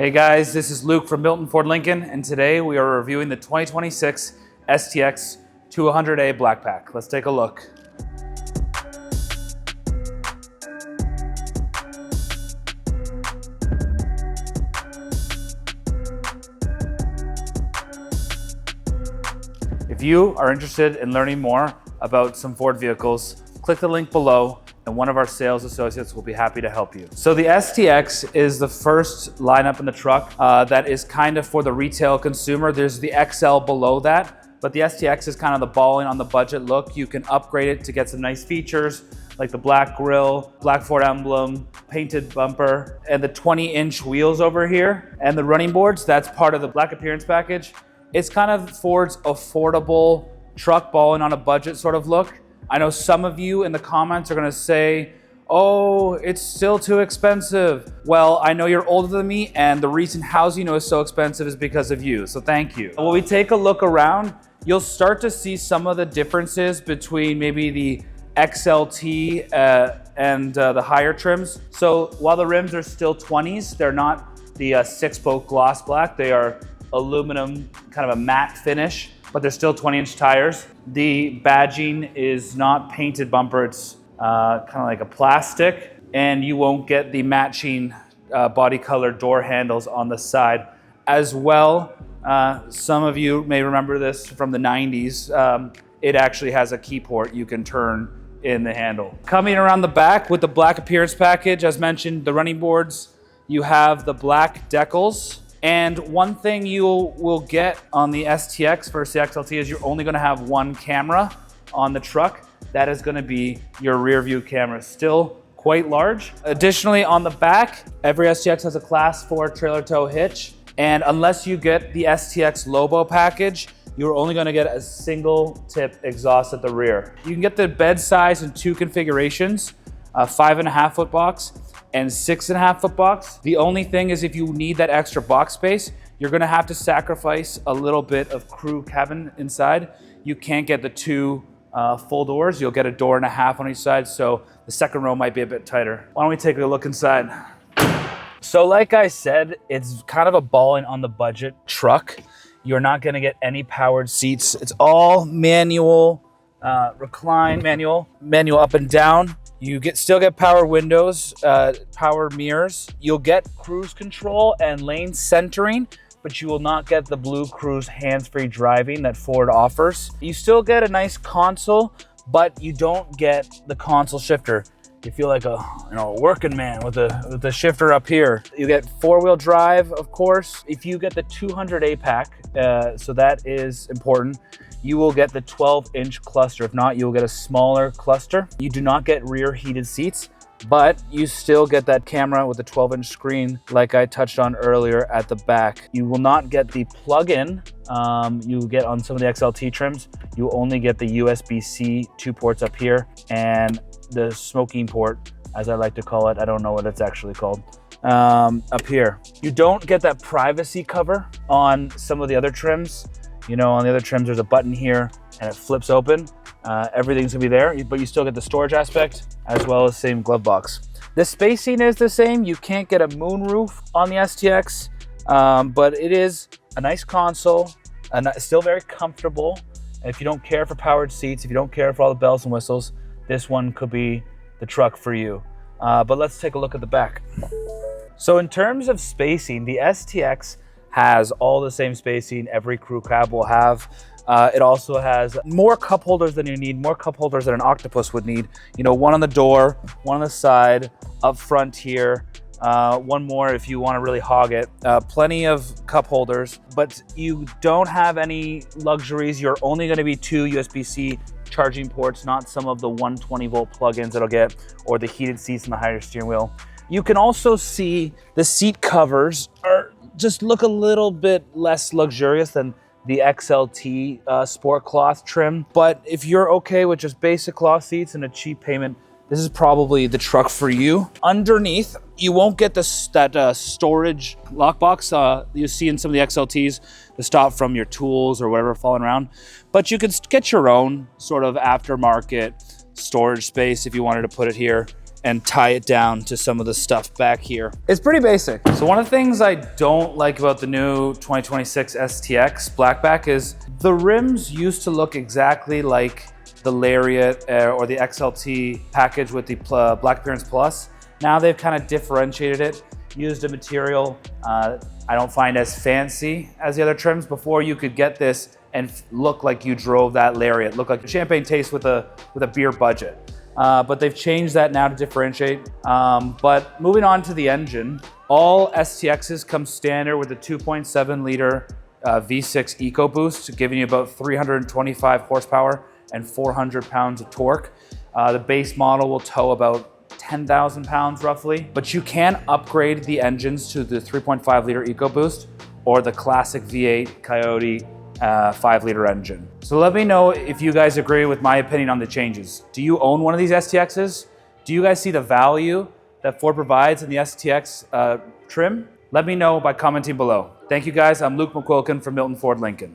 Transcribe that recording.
Hey guys, this is Luke from Milton Ford Lincoln, and today we are reviewing the 2026 STX 200A Black Pack. Let's take a look. If you are interested in learning more about some Ford vehicles, click the link below and one of our sales associates will be happy to help you. So the STX is the first lineup in the truck that is kind of for the retail consumer. There's the XL below that, but the STX is kind of the balling on the budget look. You can upgrade it to get some nice features like the black grille, black Ford emblem, painted bumper, and the 20-inch wheels over here. And the running boards, that's part of the black appearance package. It's kind of Ford's affordable truck balling on a budget sort of look. I know some of you in the comments are gonna say, oh, it's still too expensive. Well, I know you're older than me, and the reason housing you know is so expensive is because of you, so thank you. When we take a look around, you'll start to see some of the differences between maybe the XLT and the higher trims. So while the rims are still 20s, they're not the 6-spoke gloss black. They are aluminum, kind of a matte finish, but they're still 20-inch tires. The badging is not painted bumper, it's kind of like a plastic, and you won't get the matching body color door handles on the side. As well, some of you may remember this from the 90s, it actually has a key port you can turn in the handle. Coming around the back with the black appearance package, as mentioned, the running boards, you have the black decals. And one thing you will get on the STX versus the XLT is you're only gonna have one camera on the truck. That is gonna be your rear view camera, still quite large. Additionally, on the back, every STX has a class 4 trailer tow hitch. And unless you get the STX Lobo package, you're only gonna get a single tip exhaust at the rear. You can get the bed size in 2 configurations, a 5.5-foot box and 6.5-foot box. The only thing is if you need that extra box space, you're gonna have to sacrifice a little bit of crew cabin inside. You can't get the 2 full doors. You'll get a door and a half on each side, so the second row might be a bit tighter. Why don't we take a look inside? So like I said, it's kind of a balling on the budget truck. You're not gonna get any powered seats. It's all manual, recline manual up and down. You still get power windows, power mirrors. You'll get cruise control and lane centering, but you will not get the Blue Cruise hands-free driving that Ford offers. You still get a nice console, but you don't get the console shifter. You feel like a working man with the shifter up here. You get 4-wheel drive, of course. If you get the 200A pack, so that is important, you will get the 12-inch cluster. If not, you will get a smaller cluster. You do not get rear heated seats, but you still get that camera with the 12-inch screen like I touched on earlier at the back. You will not get the plug-in you get on some of the XLT trims. You only get the USB-C 2 ports up here and the smoking port, as I like to call it. I don't know what it's actually called. Up here. You don't get that privacy cover on some of the other trims. You know, on the other trims, there's a button here and it flips open. Everything's gonna be there, but you still get the storage aspect as well as same glove box. The spacing is the same. You can't get a moonroof on the STX, but it is a nice console and still very comfortable. And if you don't care for powered seats, if you don't care for all the bells and whistles, this one could be the truck for you. But let's take a look at the back. So in terms of spacing, the STX has all the same spacing every crew cab will have. It also has more cup holders than you need, more cup holders than an Octopus would need. You know, one on the door, one on the side, up front here, one more if you want to really hog it. Plenty of cup holders, but you don't have any luxuries. You're only going to be 2 USB-C charging ports, not some of the 120-volt plug-ins that'll get, or the heated seats in the higher steering wheel. You can also see the seat covers just look a little bit less luxurious than the XLT sport cloth trim. But if you're okay with just basic cloth seats and a cheap payment, this is probably the truck for you. Underneath, you won't get that storage lockbox you see in some of the XLTs to stop from your tools or whatever falling around. But you can get your own sort of aftermarket storage space if you wanted to put it here. and tie it down to some of the stuff back here. It's pretty basic. So one of the things I don't like about the new 2026 STX Blackback is the rims used to look exactly like the Lariat or the XLT package with the Black Appearance Plus. Now they've kind of differentiated it, used a material I don't find as fancy as the other trims. Before, you could get this and look like you drove that Lariat, look like a champagne taste with a beer budget. But they've changed that now to differentiate. But moving on to the engine, all STXs come standard with a 2.7 liter V6 EcoBoost, giving you about 325 horsepower and 400 pounds of torque. The base model will tow about 10,000 pounds roughly, but you can upgrade the engines to the 3.5 liter EcoBoost or the classic V8 Coyote 5 liter engine. So let me know if you guys agree with my opinion on the changes. Do you own one of these STXs? Do you guys see the value that Ford provides in the STX trim? Let me know by commenting below. Thank you guys. I'm Luke McQuilkin from Milton Ford Lincoln.